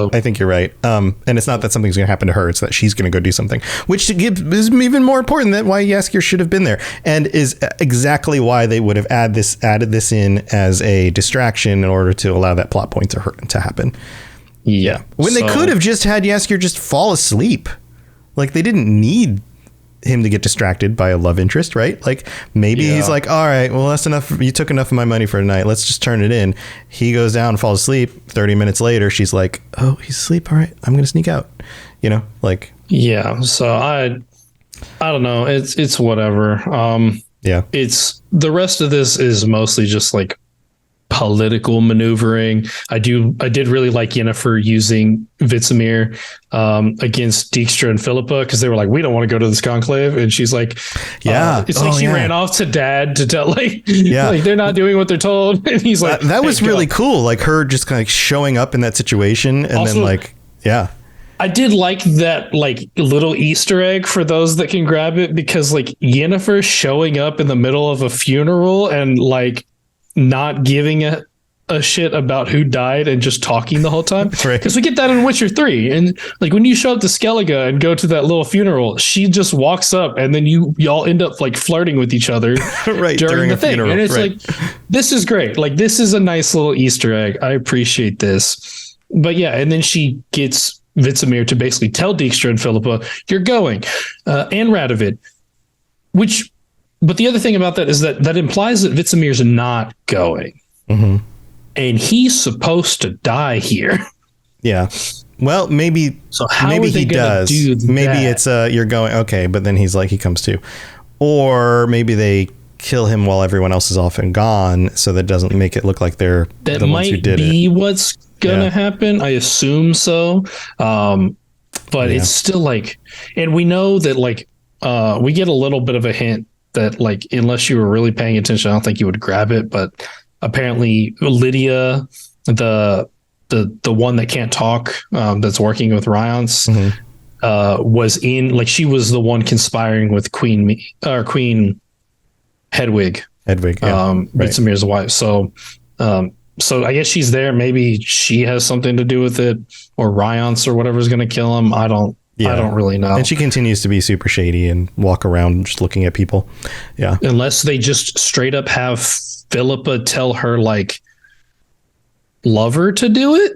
S1: And it's not that something's going to happen to her. It's that she's going to go do something, which is even more important than why Jaskier should have been there. And is exactly why they would have added this in as a distraction in order to allow that plot point to happen.
S2: Yeah.
S1: When they could have just had Jaskier just fall asleep. They didn't need him to get distracted by a love interest, right? Maybe he's all right, well, that's enough. You took enough of my money for tonight. Let's just turn it in. He goes down and falls asleep. 30 minutes later, she's like, oh, he's asleep. All right, I'm going to sneak out.
S2: Yeah. So I don't know. It's whatever. It's the rest of this is mostly just political maneuvering. I did really like Yennefer using Vizimir against Dijkstra and Philippa, because they were we don't want to go to this conclave, and she's she ran off to Dad to tell they're not doing what they're told, and he's
S1: that was really cool, her just kind of showing up in that situation, and also, then
S2: I did like that little Easter egg for those that can grab it, because Yennefer showing up in the middle of a funeral and not giving a shit about who died and just talking the whole time.
S1: That's right.
S2: Because we get that in Witcher 3. And like when you show up to Skellige and go to that little funeral, she just walks up and then y'all end up like flirting with each other
S1: Right,
S2: during the
S1: a
S2: thing.
S1: funeral,
S2: And it's
S1: right.
S2: like, this is great. Like this is a nice little Easter egg. I appreciate this. But yeah, and then she gets Vizimir to basically tell Dijkstra and Philippa, you're going, and Radovid, but the other thing about that is that implies that Vizimir's not going.
S1: Mm-hmm.
S2: And he's supposed to die here.
S1: Yeah. Well, maybe.
S2: So how
S1: maybe
S2: are they
S1: he
S2: gonna
S1: does.
S2: do
S1: Maybe
S2: that?
S1: it's you're going okay, but then he's like he comes too, or maybe they kill him while everyone else is off and gone, so that doesn't make it look like they're
S2: That
S1: the ones who
S2: might
S1: did
S2: be
S1: it.
S2: what's gonna
S1: Yeah.
S2: happen. I assume so. But
S1: Yeah.
S2: it's still like, and we know that like we get a little bit of a hint that like unless you were really paying attention, I don't think you would grab it. But apparently Lydia, the one that can't talk, that's working with Ryance, was in like she was the one conspiring with Queen Hedwig.
S1: Hedwig, yeah, right.
S2: Vizimir's wife. So I guess she's there. Maybe she has something to do with it, or Ryance or whatever's going to kill him. I don't really know.
S1: And she continues to be super shady and walk around just looking at people. Yeah.
S2: Unless they just straight up have Philippa tell her like lover to do it,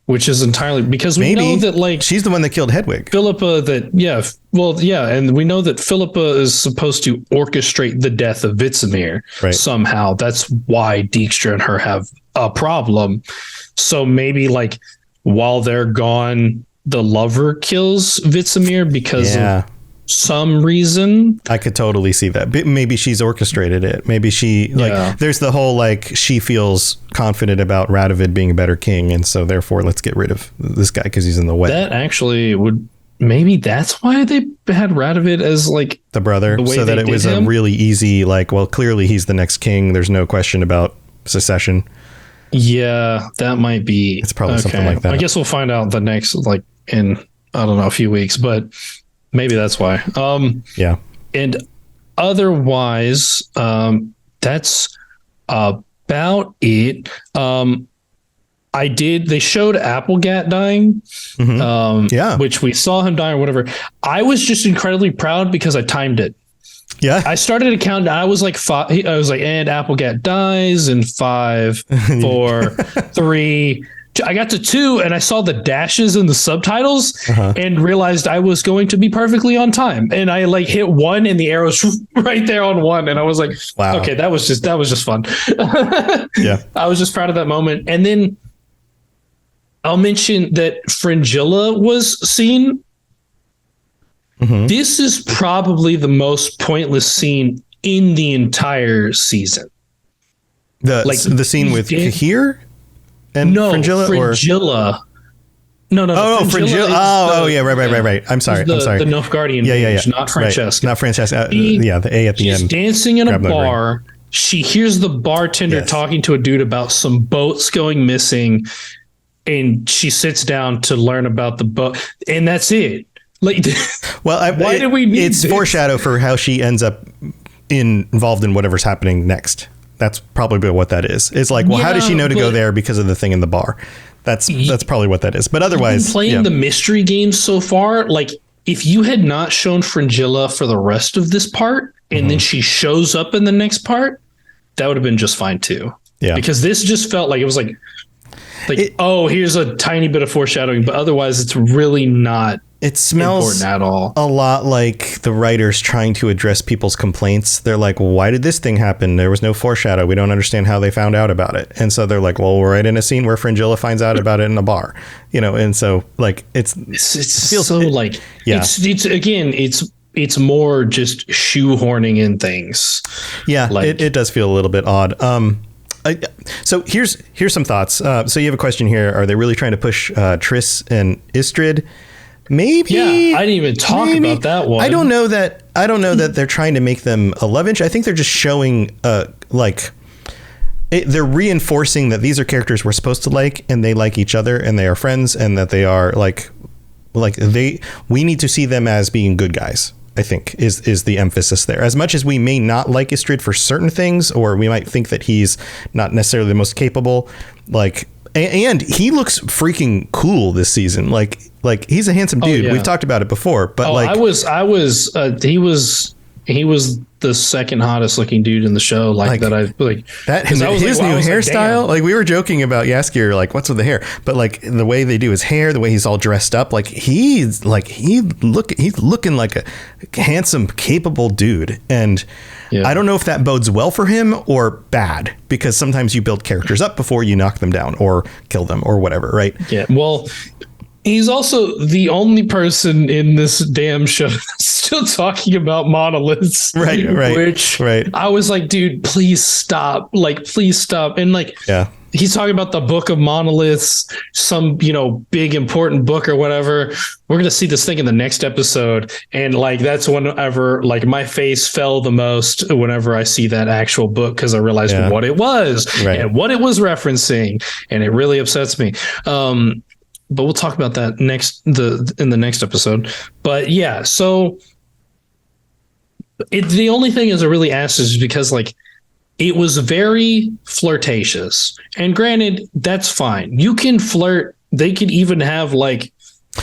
S2: which is entirely because we know that like
S1: she's the one that killed Hedwig.
S2: Philippa and we know that Philippa is supposed to orchestrate the death of Vizimir somehow. That's why Dijkstra and her have a problem. So maybe like while they're gone, the lover kills Vizimir because of some reason.
S1: I could totally see that. Maybe she's orchestrated it. Maybe she there's the whole like she feels confident about Radovid being a better king, and so therefore let's get rid of this guy because he's in the way.
S2: That actually would maybe that's why they had Radovid as like
S1: the brother, so that it was a really easy like. Well, clearly he's the next king. There's no question about secession.
S2: Yeah, that might be.
S1: It's probably something like that.
S2: I guess we'll find out the next like in I don't know a few weeks, but maybe that's why.
S1: Yeah.
S2: And otherwise, that's about it. They showed Applegat dying. Which we saw him die or whatever. I was just incredibly proud because I timed it.
S1: Yeah.
S2: I started a countdown. I was like, and Applegat dies in 5, 4, 3. I got to 2 and I saw the dashes in the subtitles and realized I was going to be perfectly on time. And I like hit 1 and the arrow's right there on 1. And I was like, wow, okay, that was just fun.
S1: Yeah.
S2: I was just proud of that moment. And then I'll mention that Fringilla was seen. This is probably the most pointless scene in the entire season.
S1: The scene with Kahir? And Fringilla?
S2: No.
S1: Fringilla. Oh, yeah, right. I'm sorry.
S2: The Nilfgaardian mage, not Francesca.
S1: Right. Not Francesca. The A at the end.
S2: She's dancing in a bar. She hears the bartender talking to a dude about some boats going missing, and she sits down to learn about the boat, and that's it. Like,
S1: well, why did we need it's this? Foreshadow for how she ends up involved in whatever's happening next. That's probably what that is. It's like, well, how does she know to go there because of the thing in the bar? That's probably what that is. But otherwise,
S2: playing the mystery games so far, like if you had not shown Fringilla for the rest of this part and then she shows up in the next part, that would have been just fine too. Yeah, because this just felt like it was like here's a tiny bit of foreshadowing, but otherwise it's really not.
S1: It smells
S2: at all.
S1: A lot like the writers trying to address people's complaints. They're like, well, why did this thing happen? There was no foreshadow. We don't understand how they found out about it. And so they're like, well, we're right in a scene where Fringilla finds out about it in a bar, and so like it feels
S2: so like it's more just shoehorning in things.
S1: Yeah, like, it does feel a little bit odd. So here's some thoughts. So you have a question here. Are they really trying to push Triss and Istrid? Maybe.
S2: Yeah, I didn't even talk about that one.
S1: I don't know that they're trying to make them a love interest. I think they're just showing they're reinforcing that these are characters we're supposed to like, and they like each other, and they are friends, and that they are we need to see them as being good guys. I think is the emphasis there. As much as we may not like Istrid for certain things, or we might think that he's not necessarily the most capable, like, and he looks freaking cool this season. Like he's a handsome dude.
S2: Yeah.
S1: We've talked about it before, but
S2: he was the second hottest looking dude in the show. Like that, I like
S1: that. His new hairstyle. Like we were joking about Yaskier, like what's with the hair, but like the way they do his hair, the way he's all dressed up, like he's looking like a handsome, capable dude. And I don't know if that bodes well for him or bad, because sometimes you build characters up before you knock them down or kill them or whatever, right?
S2: Yeah. Well, he's also the only person in this damn show still talking about monoliths.
S1: Right.
S2: Which I was like, dude, please stop. Like, please stop. And like, he's talking about the Book of Monoliths, some, big important book or whatever. We're going to see this thing in the next episode. And like, that's whenever like my face fell the most whenever I see that actual book, because I realized what it was and what it was referencing. And it really upsets me. But we'll talk about that in the next episode. But yeah, so the only thing is I really asked is because like it was very flirtatious, and granted, that's fine. You can flirt. They could even have like,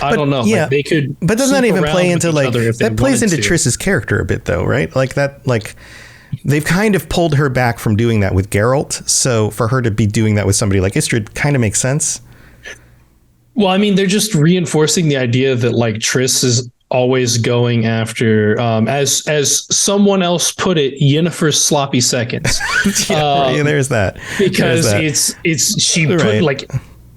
S2: I don't know.
S1: Yeah,
S2: like they could.
S1: But doesn't that even play into like
S2: that
S1: plays into Triss's character a bit though, right? Like that, like they've kind of pulled her back from doing that with Geralt. So for her to be doing that with somebody like Istrid kind of makes sense.
S2: Well, I mean, they're just reinforcing the idea that like Triss is always going after, as someone else put it, Yennefer's sloppy seconds.
S1: There's that.
S2: Because she put like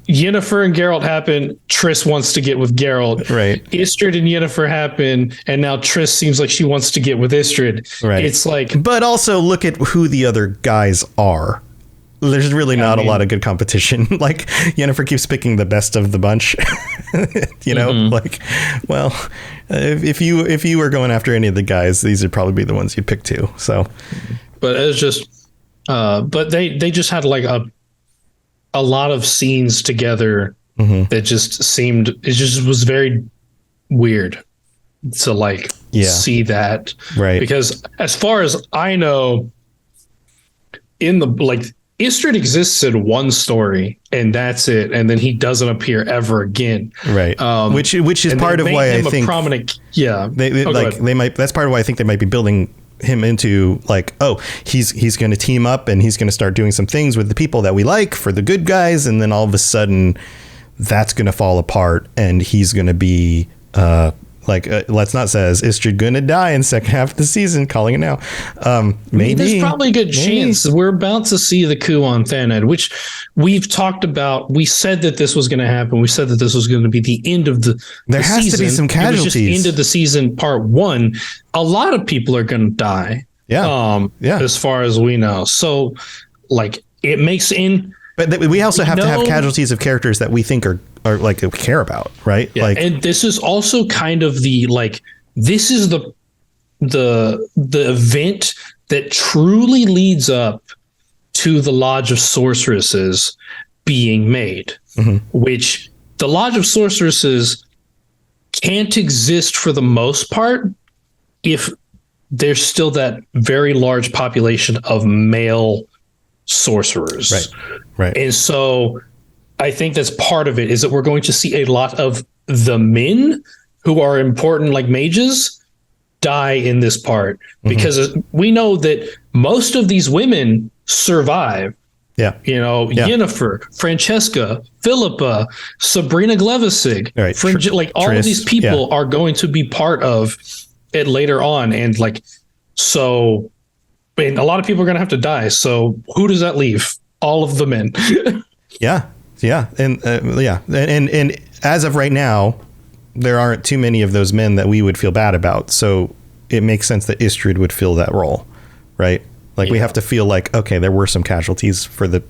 S2: Yennefer and Geralt happen. Triss wants to get with Geralt.
S1: Right.
S2: Istrid and Yennefer happen, and now Triss seems like she wants to get with Istrid.
S1: Right.
S2: It's like,
S1: but also look at who the other guys are. There's really not a lot of good competition. Like Yennefer keeps picking the best of the bunch, like, well, if you were going after any of the guys, these would probably be the ones you'd pick too. So,
S2: but it's just, but they just had like a lot of scenes together that just seemed, it just was very weird to like see that.
S1: Right.
S2: Because as far as I know, in the like, Istrid exists in one story and that's it, and then he doesn't appear ever again.
S1: Right. Which is part of why I think
S2: prominent.
S1: They might. That's part of why I think they might be building him into like, oh, he's going to team up and he's going to start doing some things with the people that we like for the good guys, and then all of a sudden that's going to fall apart and he's going to be Let's Not says Istrid gonna die in second half of the season, calling it now. Maybe
S2: there's probably a good chance. We're about to see the coup on Thanedd, which we've talked about. We said that this was going to happen. We said that this was going to be the end of the
S1: There has
S2: season.
S1: To be some casualties.
S2: It was just end of the season, part one. A lot of people are going to die.
S1: Yeah.
S2: As far as we know. So, like, it makes in.
S1: But we also have to have casualties of characters that we think are like we care about, right?
S2: Yeah, like, and this is also kind of this is the event that truly leads up to the Lodge of Sorceresses being made, which the Lodge of Sorceresses can't exist for the most part if there's still that very large population of male sorcerers.
S1: Right.
S2: And so I think that's part of it, is that we're going to see a lot of the men who are important, like mages, die in this part, because we know that most of these women survive.
S1: Yeah.
S2: Yennefer, Francesca, Philippa, Sabrina Glevissig,
S1: right.
S2: All of these people are going to be part of it later on. And like, so, and a lot of people are going to have to die. So who does that leave? All of the men.
S1: Yeah. And and as of right now, there aren't too many of those men that we would feel bad about. So it makes sense that Istrid would fill that role, right? Like we have to feel like, okay, there were some casualties for the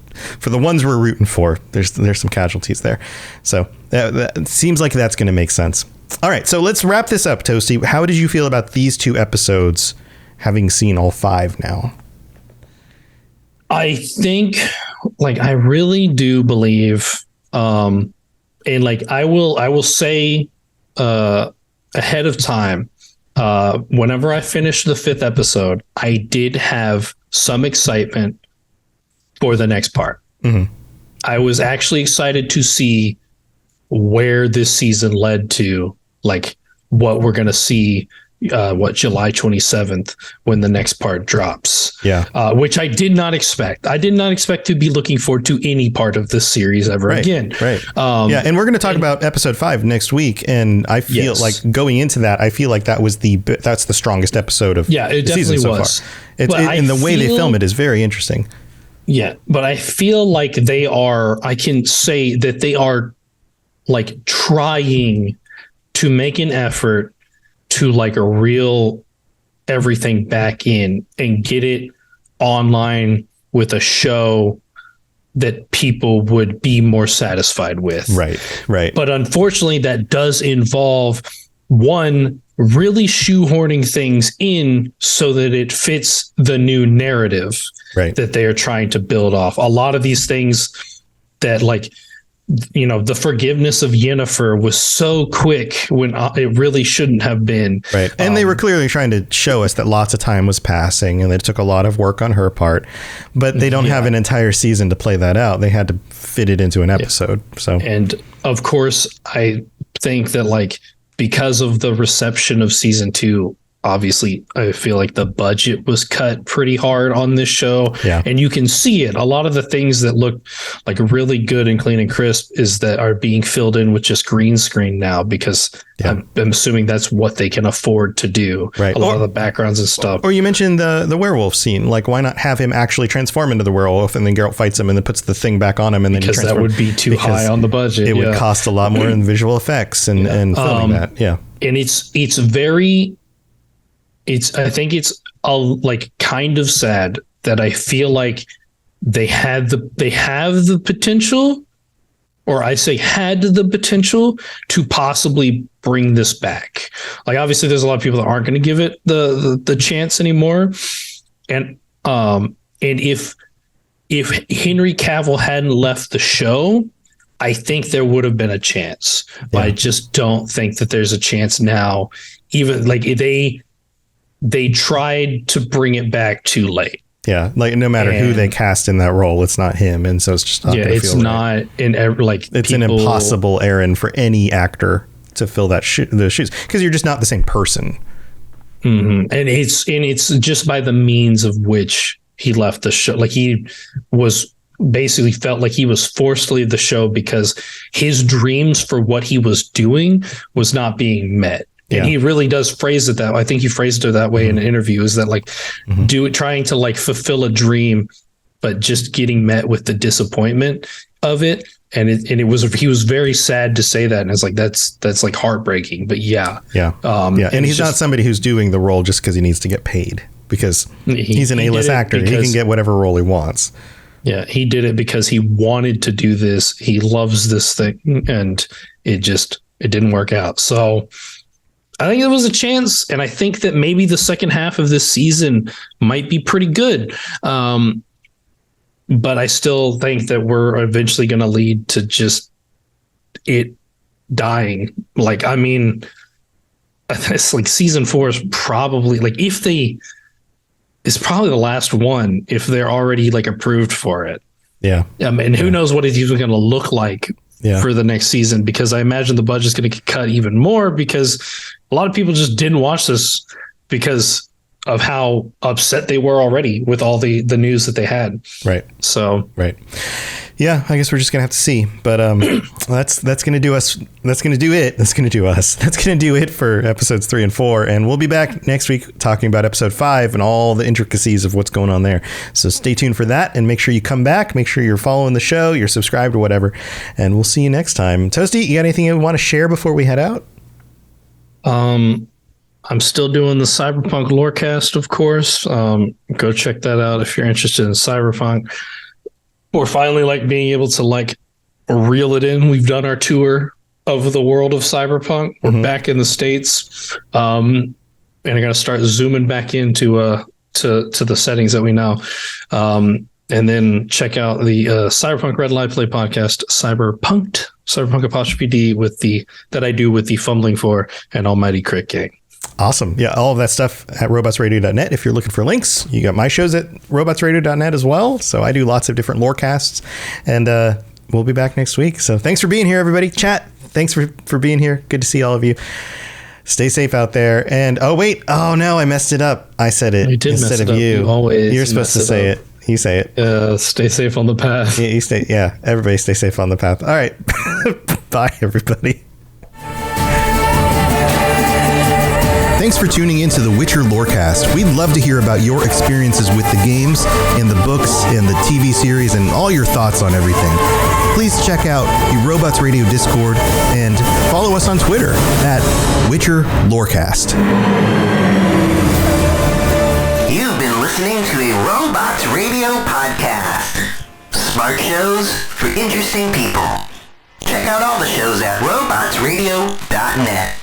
S1: ones we're rooting for. There's some casualties there. So that seems like that's going to make sense. All right. So let's wrap this up, Toasty. How did you feel about these two episodes, having seen all 5 now?
S2: I think, like, I really do believe, and like, I will say ahead of time, whenever I finished the 5th episode, I did have some excitement for the next part.
S1: Mm-hmm.
S2: I was actually excited to see where this season led to, like what we're going to see, July 27th when the next part drops.
S1: Yeah.
S2: Which I did not expect. I did not expect to be looking forward to any part of this series ever again.
S1: Right. Yeah. And we're going to talk about episode 5 next week. And I feel like going into that, I feel like that's the strongest episode of
S2: it
S1: the season so
S2: was.
S1: far. And the way they film it is very interesting.
S2: Yeah. But I feel like I can say that they are like trying to make an effort to like a real everything back in and get it online with a show that people would be more satisfied with.
S1: Right.
S2: But unfortunately, that does involve one really shoehorning things in so that it fits the new narrative that they are trying to build off. A lot of these things that like, the forgiveness of Yennefer was so quick when it really shouldn't have been.
S1: Right. And they were clearly trying to show us that lots of time was passing and it took a lot of work on her part, but they don't have an entire season to play that out. They had to fit it into an episode. So,
S2: and of course, I think that like, because of the reception of season 2, obviously, I feel like the budget was cut pretty hard on this show.
S1: Yeah.
S2: And you can see it. A lot of the things that look like really good and clean and crisp are being filled in with just green screen now because I'm assuming that's what they can afford to do.
S1: Right.
S2: A lot of the backgrounds and stuff.
S1: Or you mentioned the werewolf scene. Like, why not have him actually transform into the werewolf and then Geralt fights him and then puts the thing back on him and then
S2: because that would be too high on the budget.
S1: It would cost a lot more in visual effects and filming that. Yeah.
S2: And I think it's like kind of sad that I feel like they have the potential, or I say had the potential to possibly bring this back. Like, obviously there's a lot of people that aren't going to give it the chance anymore. And if Henry Cavill hadn't left the show, I think there would have been a chance, but I just don't think that there's a chance now. Even like they tried to bring it back too late.
S1: Yeah, like no matter who they cast in that role, it's not him, and so it's just not. Yeah,
S2: it's not
S1: it's an impossible errand for any actor to fill the shoes because you're just not the same person.
S2: Mm-hmm. And it's just by the means of which he left the show. Like he was basically felt like he was forced to leave the show because his dreams for what he was doing was not being met. And he really does phrase it that way. I think he phrased it that way in an interview, is that like trying to like fulfill a dream, but just getting met with the disappointment of it. And he was very sad to say that. And it's like, that's like heartbreaking, but yeah.
S1: And he's not somebody who's doing the role just because he needs to get paid, because he's an A-list actor. He can get whatever role he wants.
S2: Yeah. He did it because he wanted to do this. He loves this thing, and it didn't work out. So I think there was a chance, and I think that maybe the second half of this season might be pretty good. But I still think that we're eventually going to lead to just it dying. Like, I mean, it's like season 4 is probably like, it's probably the last one if they're already like approved for it.
S1: Yeah.
S2: And who knows what it's even going to look like for the next season, because I imagine the budget's going to get cut even more because a lot of people just didn't watch this because of how upset they were already with all the news that they had.
S1: Right.
S2: So,
S1: right. Yeah, I guess we're just going to have to see. But that's going to do us. That's going to do it. That's going to do us. That's going to do it for episodes 3 and 4. And we'll be back next week talking about episode 5 and all the intricacies of what's going on there. So stay tuned for that, and make sure you come back. Make sure you're following the show, you're subscribed or whatever. And we'll see you next time. Toasty, you got anything you want to share before we head out?
S2: I'm still doing the Cyberpunk Lorecast, of course. Go check that out if you're interested in Cyberpunk. We're finally like being able to like reel it in. We've done our tour of the world of Cyberpunk. We're back in the States. And I got to start zooming back into to the settings that we know. And then check out the Cyberpunk Red Light Play podcast, Cyberpunk apostrophe D that I do with the Fumbling For and Almighty Crit Gang.
S1: Awesome. Yeah, all of that stuff at robotsradio.net. If you're looking for links, you got my shows at robotsradio.net as well. So I do lots of different lore casts, and we'll be back next week. So thanks for being here, everybody. Chat, thanks for being here. Good to see all of you. Stay safe out there. And oh no, I messed it up. I said it instead of you. You're supposed to say it. You say it.
S2: Stay safe on the path.
S1: Yeah, everybody stay safe on the path. All right. Bye, everybody. Thanks for tuning in to the Witcher Lorecast. We'd love to hear about your experiences with the games and the books and the TV series and all your thoughts on everything. Please check out the Robots Radio Discord and follow us on Twitter at Witcher Lorecast.
S6: You've been listening to a Robots Radio podcast. Smart shows for interesting people. Check out all the shows at robotsradio.net.